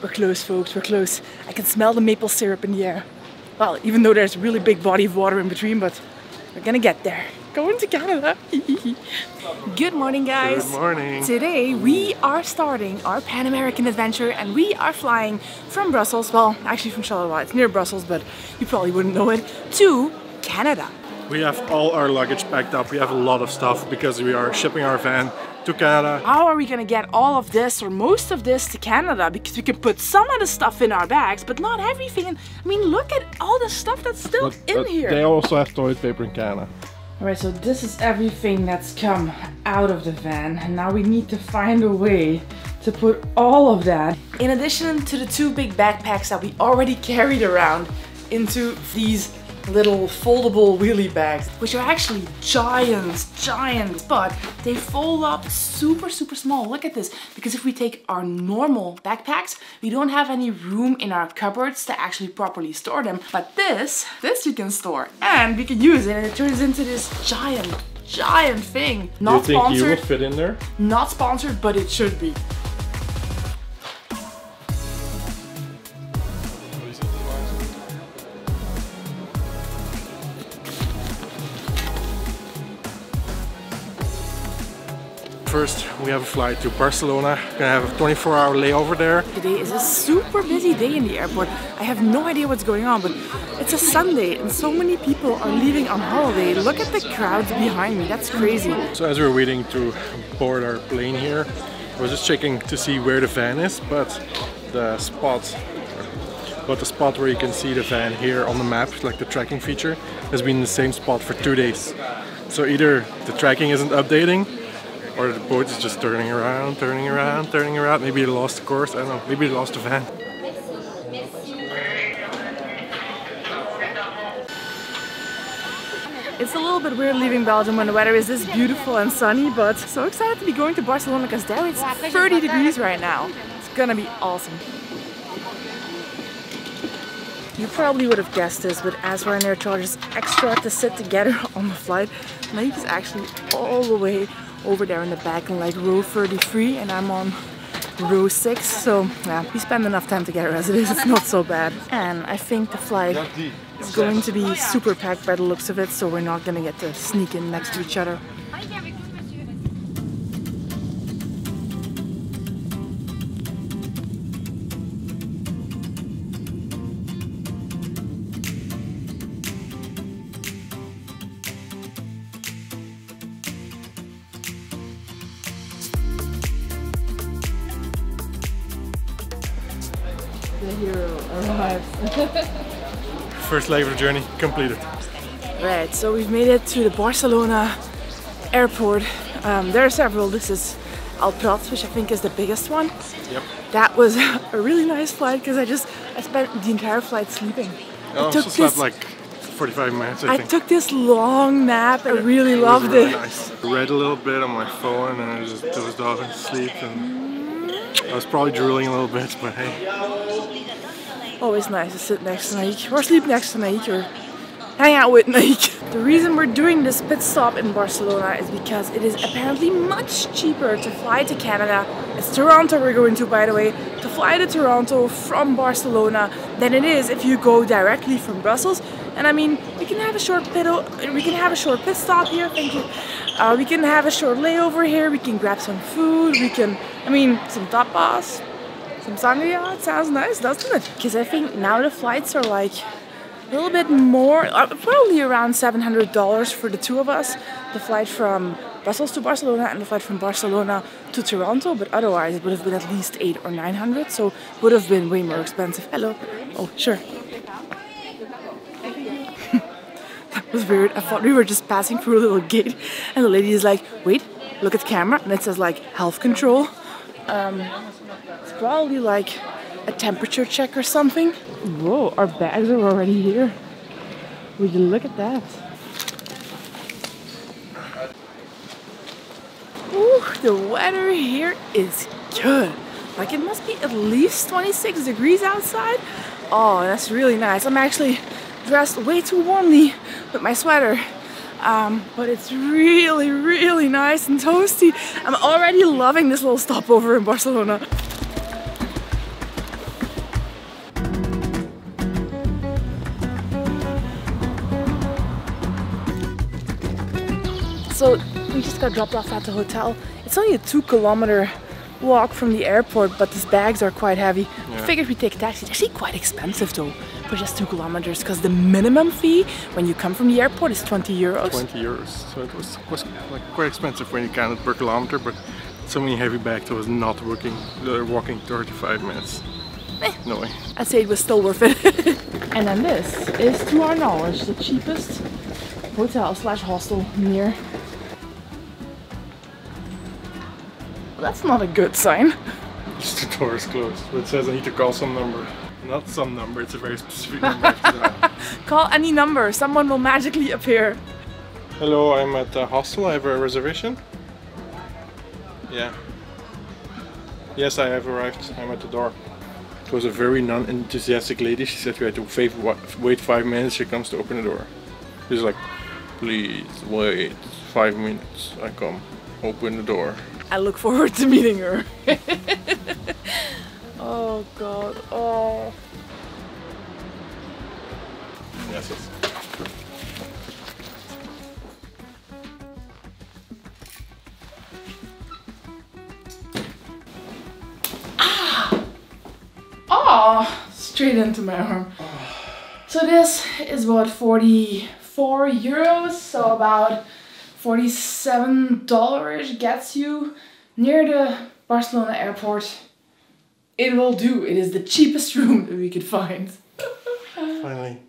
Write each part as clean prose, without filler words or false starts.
We're close, folks, we're close. I can smell the maple syrup in the air. Well, even though there's a really big body of water in between, but we're gonna get there. Going to Canada. Good morning, guys. Good morning. Today we are starting our Pan-American adventure and we are flying from Brussels, well, actually from Charleroi, it's near Brussels, but you probably wouldn't know it, to Canada. We have all our luggage packed up. We have a lot of stuff because we are shipping our van to Canada. How are we gonna get all of this or most of this to Canada? Because we can put some of the stuff in our bags, but not everything. I mean, look at all the stuff that's still in here. They also have toilet paper in Canada. Alright, so this is everything that's come out of the van, and now we need to find a way to put all of that, in addition to the 2 big backpacks that we already carried around, into these little foldable wheelie bags, which are actually giant, but they fold up super small. Look at this, because if we take our normal backpacks, we don't have any room in our cupboards to actually properly store them, but this you can store and we can use it, and it turns into this giant thing. Not Do you think sponsored, you will fit in there? not sponsored, but it should be. First, we have a flight to Barcelona. We're gonna have a 24-hour layover there. Today is a super busy day in the airport. I have no idea what's going on, but it's a Sunday and so many people are leaving on holiday. Look at the crowds behind me, that's crazy. So as we're waiting to board our plane here, I was just checking to see where the van is, but the spot where you can see the van here on the map, like the tracking feature, has been in the same spot for 2 days. So either the tracking isn't updating, or the boat is just turning around. Maybe it lost the course, I don't know. Maybe it lost the van. It's a little bit weird leaving Belgium when the weather is this beautiful and sunny, but so excited to be going to Barcelona because there it's 30 degrees right now. It's gonna be awesome. You probably would have guessed this, but as Ryanair charges extra to sit together on the flight, Naick is actually all the way over there in the back in like row 33 and I'm on row 6, so yeah, we spend enough time together as it is, it's not so bad. And I think the flight is going to be super packed by the looks of it, so we're not gonna get to sneak in next to each other. The hero arrives. First leg of the journey completed. Right, so we've made it to the Barcelona airport. There are several. This is Al Prat, which I think is the biggest one. Yep. That was a really nice flight because I spent the entire flight sleeping. I also slept like 45 minutes, I think. I took this long nap. I really loved it. Nice. I read a little bit on my phone and I just dozed off and sleep. And I was probably drooling a little bit, but hey. Always nice to sit next to Naick, or sleep next to Naick, or hang out with Naick. The reason we're doing this pit stop in Barcelona is because it is apparently much cheaper to fly to Canada. It's Toronto we're going to, by the way, to fly to Toronto from Barcelona than it is if you go directly from Brussels. And I mean, we can have a short pit stop here, thank you. We can have a short layover here, we can grab some food, some tapas, some sangria. It sounds nice, doesn't it? Because I think now the flights are like a little bit more, probably around $700 for the 2 of us. The flight from Brussels to Barcelona and the flight from Barcelona to Toronto, but otherwise it would have been at least $800 or $900, so it would have been way more expensive. Hello. Oh, sure. That was weird. I thought we were just passing through a little gate and the lady is like, wait, look at the camera, and it says like health control. It's probably like a temperature check or something. Whoa, our bags are already here. Would you look at that? Ooh, the weather here is good. Like it must be at least 26 degrees outside. Oh, that's really nice. I'm actually dressed way too warmly with my sweater. But it's really, really nice and toasty. I'm already loving this little stopover in Barcelona. So we just got dropped off at the hotel. It's only a 2-kilometer walk from the airport, but these bags are quite heavy. Yeah. I figured we'd take a taxi. It's actually quite expensive though, for just 2 kilometers, because the minimum fee when you come from the airport is 20 euros. 20 euros. So it was like quite expensive when you counted per kilometer, but so many heavy bags I was not walking 35 minutes. No way. I'd say it was still worth it. And then this is, to our knowledge, the cheapest hotel / hostel near. That's not a good sign. Just the door is closed. But it says I need to call some number. Not some number, it's a very specific number. I have to dial. Call any number, someone will magically appear. Hello, I'm at the hostel. I have a reservation. Yeah. Yes, I have arrived. I'm at the door. It was a very non-enthusiastic lady. She said we had to wait 5 minutes. She comes to open the door. She's like, please wait 5 minutes. I come, open the door. I look forward to meeting her. Oh God, oh. Yes, yes. Oh, straight into my arm. So this is what, 44 euros, so about $47 gets you near the Barcelona airport. It will do. It is the cheapest room that we could find. Finally.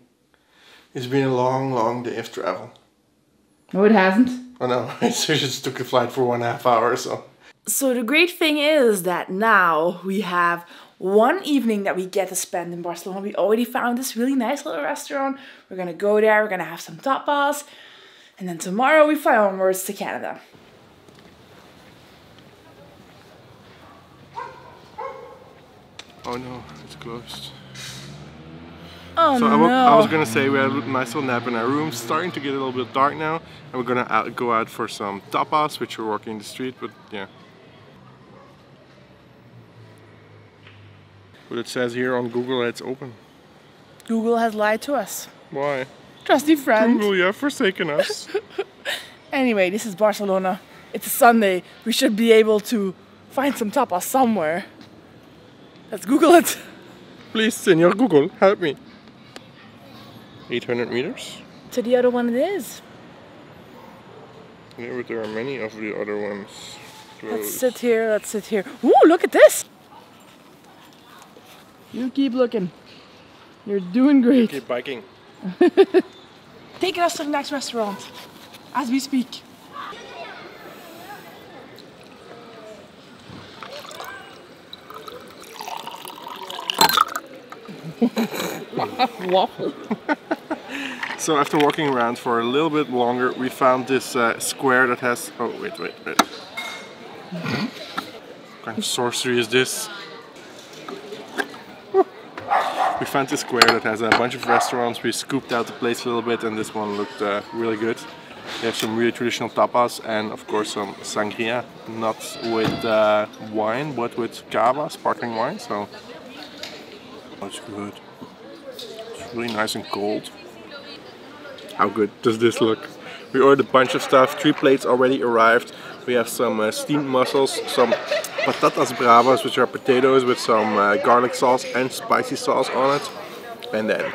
It's been a long day of travel. No, it hasn't. Oh no, I just took a flight for 1.5 hours, so. So the great thing is that now we have one evening that we get to spend in Barcelona. We already found this really nice little restaurant. We're gonna go there, we're gonna have some tapas. And then tomorrow we fly onwards to Canada. Oh no, it's closed. Oh so no. I was gonna say we had a nice little nap in our room. It's starting to get a little bit dark now. And we're gonna go out for some tapas, which we're walking the street, but yeah. But it says here on Google that it's open. Google has lied to us. Why? Trusty friend. Google, you have forsaken us. Anyway, this is Barcelona. It's a Sunday. We should be able to find some tapas somewhere. Let's Google it. Please, Senor Google, help me. 800 meters? To the other one it is. Yeah, but there are many of the other ones closed. Let's sit here, let's sit here. Ooh, look at this! You keep looking. You're doing great. Keep biking. Taking us to the next restaurant as we speak. Waffle. So after walking around for a little bit longer, we found this square that has... Oh, wait. What kind of sorcery is this? We found this square that has a bunch of restaurants. We scooped out the place a little bit and this one looked really good. They have some really traditional tapas and of course some sangria. Not with wine, but with cava, sparkling wine. So that's good. It's really nice and cold. How good does this look? We ordered a bunch of stuff. 3 plates already arrived. We have some steamed mussels, some patatas bravas, which are potatoes with some garlic sauce and spicy sauce on it. And then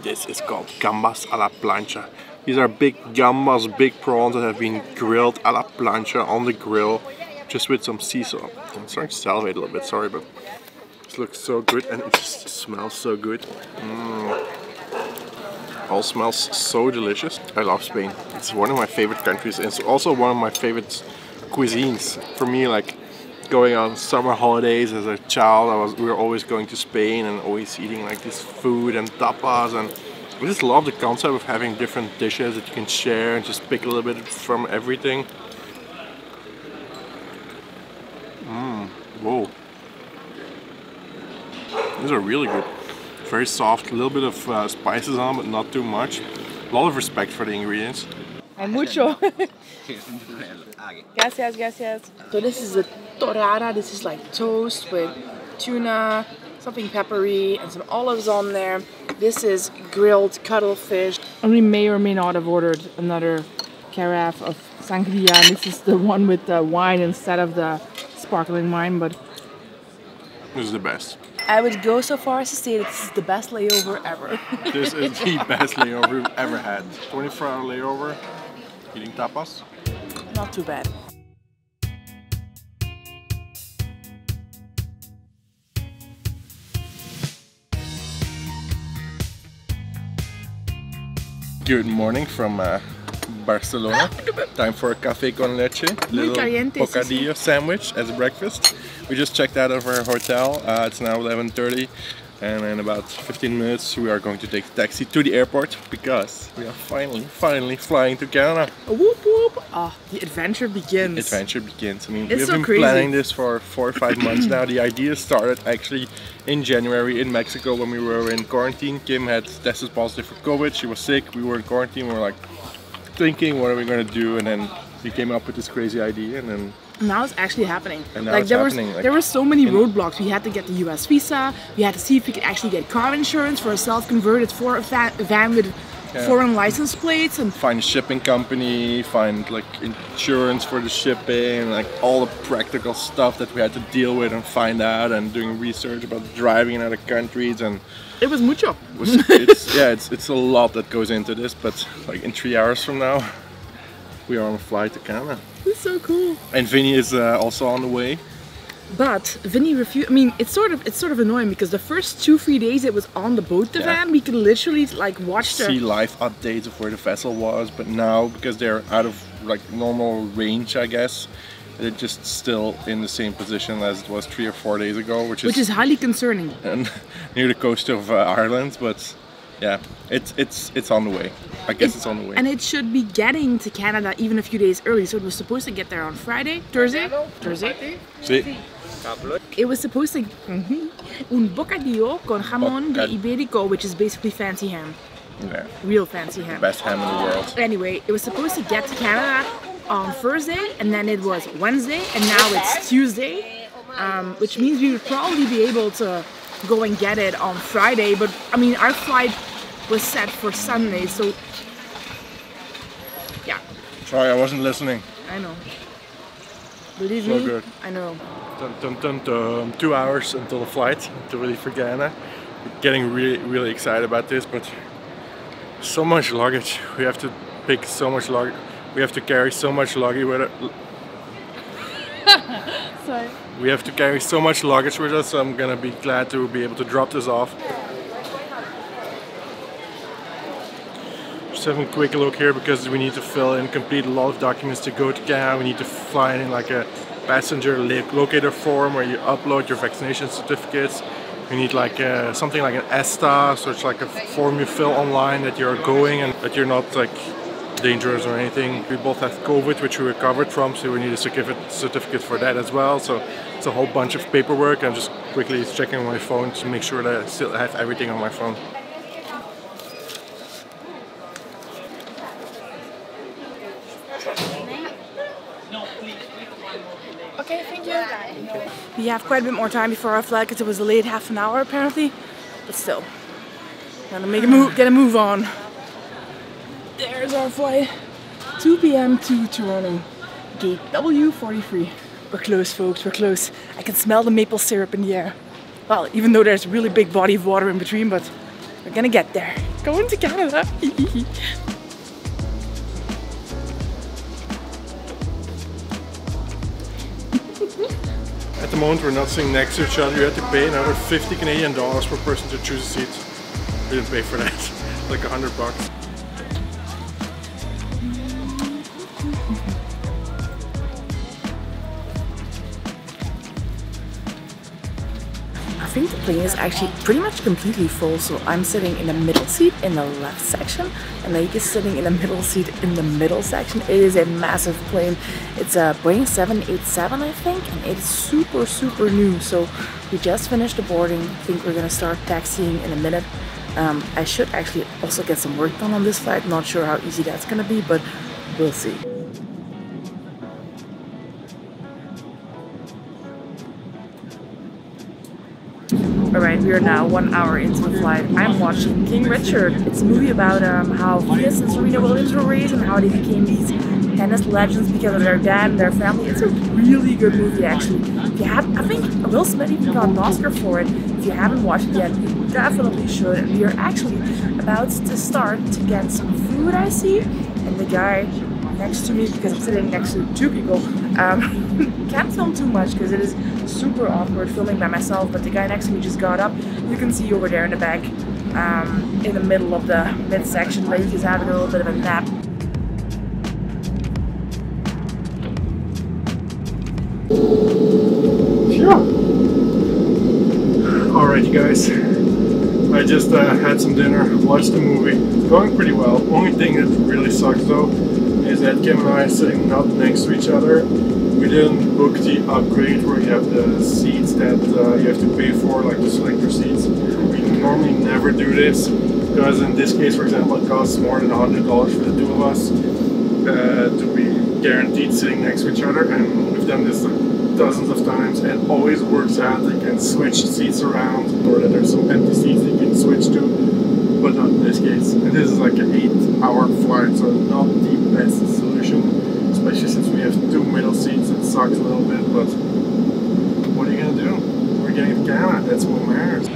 this is called gambas a la plancha. These are big gambas, big prawns that have been grilled a la plancha on the grill, just with some sea salt. I'm starting to salivate a little bit, sorry, but this looks so good and it just smells so good. All smells so delicious. I love Spain. It's one of my favorite countries and it's also one of my favorite cuisines. For me, like going on summer holidays as a child, we were always going to Spain and always eating like this food and tapas, and I just love the concept of having different dishes that you can share and just pick a little bit from everything. Whoa. These are really good. Very soft, a little bit of spices on, but not too much. A lot of respect for the ingredients. Hay mucho. Gracias. So this is a torrada. This is like toast with tuna, something peppery, and some olives on there. This is grilled cuttlefish. And we may or may not have ordered another carafe of sangria, and this is the one with the wine instead of the sparkling wine, but This is the best. I would go so far as to say that this is the best layover ever. This is the best layover we've ever had. 24-hour layover, eating tapas. Not too bad. Good morning from Barcelona. Time for a café con leche, little bocadillo sandwich as breakfast. We just checked out of our hotel. It's now 11:30, and in about 15 minutes we are going to take the taxi to the airport because we are finally flying to Canada. Whoop whoop! Ah, the adventure begins. Adventure begins. I mean, It's we've so been crazy. planning this for 4 or 5 months now. The idea started actually in January in Mexico when we were in quarantine. Kim had tested positive for COVID. She was sick. We were in quarantine. We were like thinking, what are we going to do? And then we came up with this crazy idea, and then Now it's actually happening. And now like it's there happening, was like, there were so many roadblocks. We had to get the US visa. We had to see if we could actually get car insurance for a self-converted van with foreign license plates, and find a shipping company, find like insurance for the shipping, like all the practical stuff that we had to deal with and find out, and doing research about driving in other countries, and it was mucho. it's a lot that goes into this, but like in 3 hours from now we are on a flight to Canada. It's so cool. And Vinny is also on the way. But Vinny refused. I mean, it's sort of annoying because the first 2-3 days it was on the boat, the van, we could literally like watch see live updates of where the vessel was. But now, because they're out of like normal range, I guess, they're just still in the same position as it was 3 or 4 days ago, which is highly concerning. And near the coast of Ireland. But yeah, it's on the way. I guess it's on the way. And it should be getting to Canada even a few days early. So it was supposed to get there on Thursday. See? It was supposed to un bocadillo con jamón de Ibérico, which is basically fancy ham. Yeah. Real fancy ham. Best ham in the world. Anyway, it was supposed to get to Canada on Thursday, and then it was Wednesday, and now it's Tuesday, which means we would probably be able to go and get it on Friday. But I mean, our flight was set for Sunday, so yeah. Sorry, I wasn't listening. I know. Believe So me, good. I know. 2 hours until the flight to really for Ghana. We're getting really excited about this, but so much luggage. We have to pick so much luggage. We have to carry so much luggage with it. Sorry. We have to carry so much luggage with us, so I'm gonna be glad to be able to drop this off. Just having a quick look here because we need to fill in, complete a lot of documents to go to Canada. We need to fill in like a passenger locator form where you upload your vaccination certificates. We need like something like an ESTA, so it's like a form you fill online that you're going and that you're not like dangerous or anything. We both have COVID, which we recovered from, so we need a certificate for that as well. So it's a whole bunch of paperwork. I'm just quickly checking my phone to make sure that I still have everything on my phone. Okay, thank you. We have quite a bit more time before our flight because it was delayed half an hour apparently, but still, gotta make a move, get a move on. There's our flight, 2 p.m. to Toronto, gate W43. We're close, folks, we're close. I can smell the maple syrup in the air. Well, even though there's a really big body of water in between, but we're gonna get there. Going to Canada. At the moment we're not sitting next to each other. You have to pay another 50 Canadian dollars per person to choose a seat. We didn't pay for that. Like $100. I think the plane is actually pretty much completely full, so I'm sitting in the middle seat in the left section, and Naick is sitting in the middle seat in the middle section. It is a massive plane. It's a Boeing 787, I think, and it's super new. So we just finished the boarding. I think we're gonna start taxiing in a minute. I should actually also get some work done on this flight. Not sure how easy that's gonna be, but we'll see. Alright, we are now 1 hour into the flight. I'm watching King Richard. It's a movie about how Venus and Serena Williams were raised and how they became these tennis legends because of their dad and their family. It's a really good movie actually. If you have, I think Will Smith even got an Oscar for it. If you haven't watched it yet, you definitely should. And we are actually about to start to get some food, I see. And the guy next to me, because I'm sitting next to two people, can't film too much because it is super awkward filming by myself, but the guy next to me just got up. You can see over there in the back, in the middle of the midsection where he's having a little bit of a nap. Alright, you guys, I just had some dinner, watched the movie. It's going pretty well. Only thing that really sucks though is that Kim and I are sitting not next to each other. We didn't book the upgrade where you have the seats that you have to pay for, like the selector seats. We normally never do this because in this case, for example, it costs more than $100 for the two of us to be guaranteed sitting next to each other, and we've done this dozens of times and it always works out. You can switch seats around, or that there's some empty seats that you can switch to, but not in this case. And this is like an 8-hour flight, so not the best solution, especially since we have two middle seats. It sucks a little bit, but what are you gonna do? We're getting to Canada, that's what matters.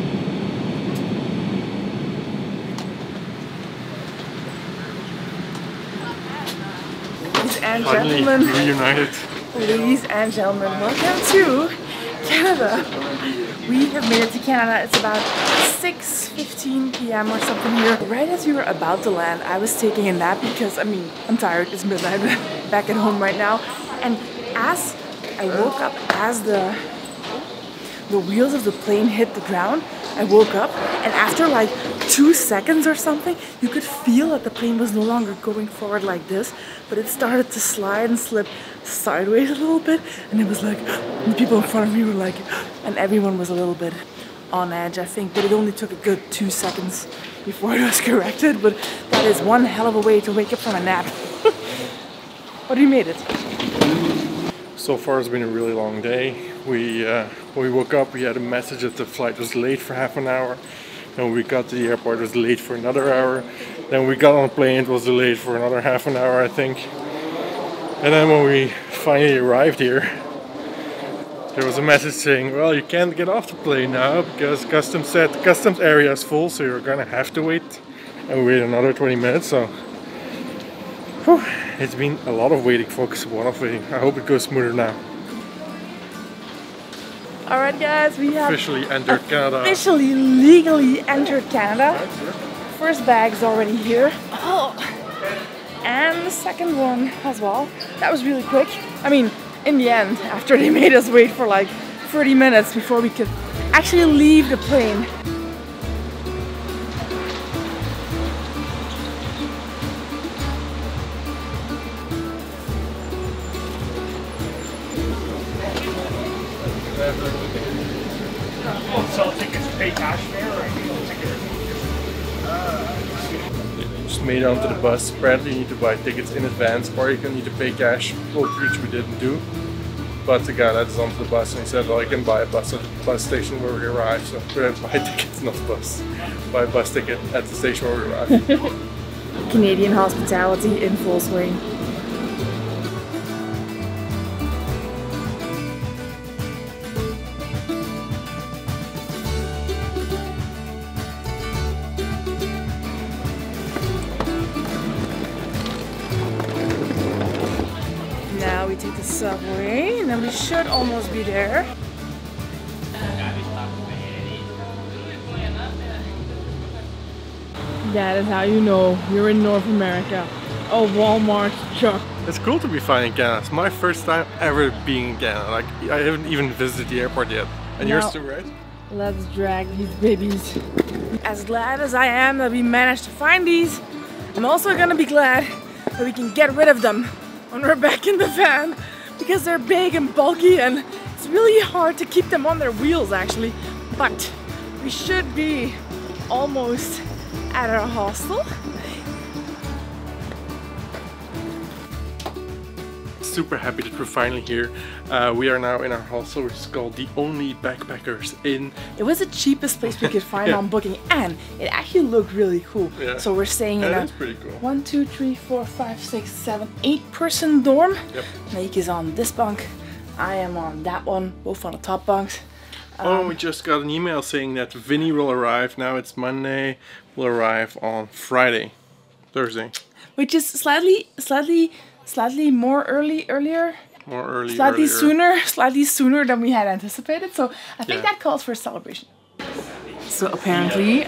Ladies and Finally gentlemen, reunited. ladies and gentlemen, welcome to Canada. We have made it to Canada. It's about 6:15 p.m. or something here. Right as we were about to land, I was taking a nap because, I mean, I'm tired. It's midnight. Back at home right now. And as I woke up, as the wheels of the plane hit the ground, I woke up, and after like 2 seconds or something, you could feel that the plane was no longer going forward like this, but it started to slide and slip sideways a little bit, and it was like, the people in front of me were like, and everyone was a little bit on edge, I think, but it only took a good 2 seconds before it was corrected, but that is one hell of a way to wake up from a nap. But we made it. So far it's been a really long day. When we woke up, we had a message that the flight was late for half an hour. Then we got to the airport, it was late for another hour. Then we got on a plane, it was delayed for another half an hour, I think. And then when we finally arrived here, there was a message saying, well, you can't get off the plane now because customs said the customs area is full, so you're gonna have to wait. And we waited another 20 minutes, so whew, it's been a lot of waiting, folks. A lot of waiting. I hope it goes smoother now. Alright guys, we have Officially entered Canada. Officially, legally entered Canada. First bag's already here. Oh, and the second one as well. That was really quick. I mean, in the end, after they made us wait for like 30 minutes before we could actually leave the plane. Just made it onto the bus. Apparently you need to buy tickets in advance or you can need to pay cash, both which we didn't do. But the guy led us onto the bus and he said, well, you can buy a bus at the bus station where we arrived. So we had to buy tickets, not a bus. Buy a bus ticket at the station where we arrived. Canadian hospitality in full swing. Now we take the subway and then we should almost be there. That is how you know you're in North America. A Walmart truck. It's cool to be finding Canada. It's my first time ever being in Canada. Like, I haven't even visited the airport yet. And yours too, right? Let's drag these babies. As glad as I am that we managed to find these, I'm also gonna be glad that we can get rid of them when we're back in the van, because they're big and bulky and it's really hard to keep them on their wheels actually. But we should be almost at our hostel. super happy that we're finally here. We are now in our hostel, which is called the Only Backpackers Inn. It was the cheapest place we could find on Booking, and it actually looked really cool. Yeah. So we're staying in That's pretty cool. 1, 2, 3, 4, 5, 6, 7, 8-person dorm. Yep. Naick is on this bunk. I am on that one, both on the top bunks. We just got an email saying that Vinny will arrive. Now it's Monday. Will arrive on Thursday. Which is slightly more earlier. Slightly sooner than we had anticipated. So I think that calls for a celebration. So apparently,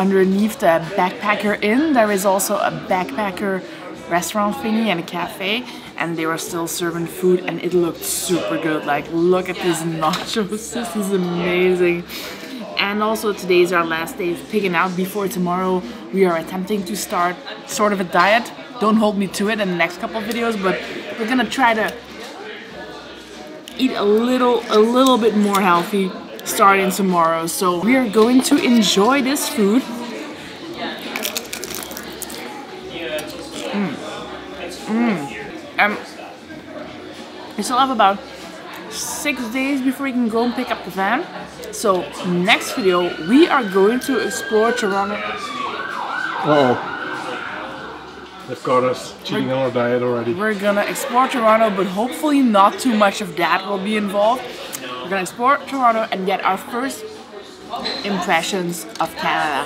underneath the Backpacker Inn, there is also a backpacker restaurant thingy and a cafe, and they were still serving food, and it looked super good. Like, look at these nachos. This is amazing. And also today is our last day of pigging out. Before tomorrow, we are attempting to start sort of a diet. Don't hold me to it in the next couple of videos, but we're gonna try to eat a little bit more healthy starting tomorrow. So we are going to enjoy this food. We still have about 6 days before we can go and pick up the van. So next video we are going to explore Toronto. They've got us cheating on our diet already. We're gonna explore Toronto, but hopefully not too much of that will be involved. We're gonna explore Toronto and get our first impressions of Canada.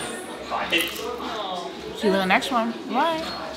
See you in the next one. Bye.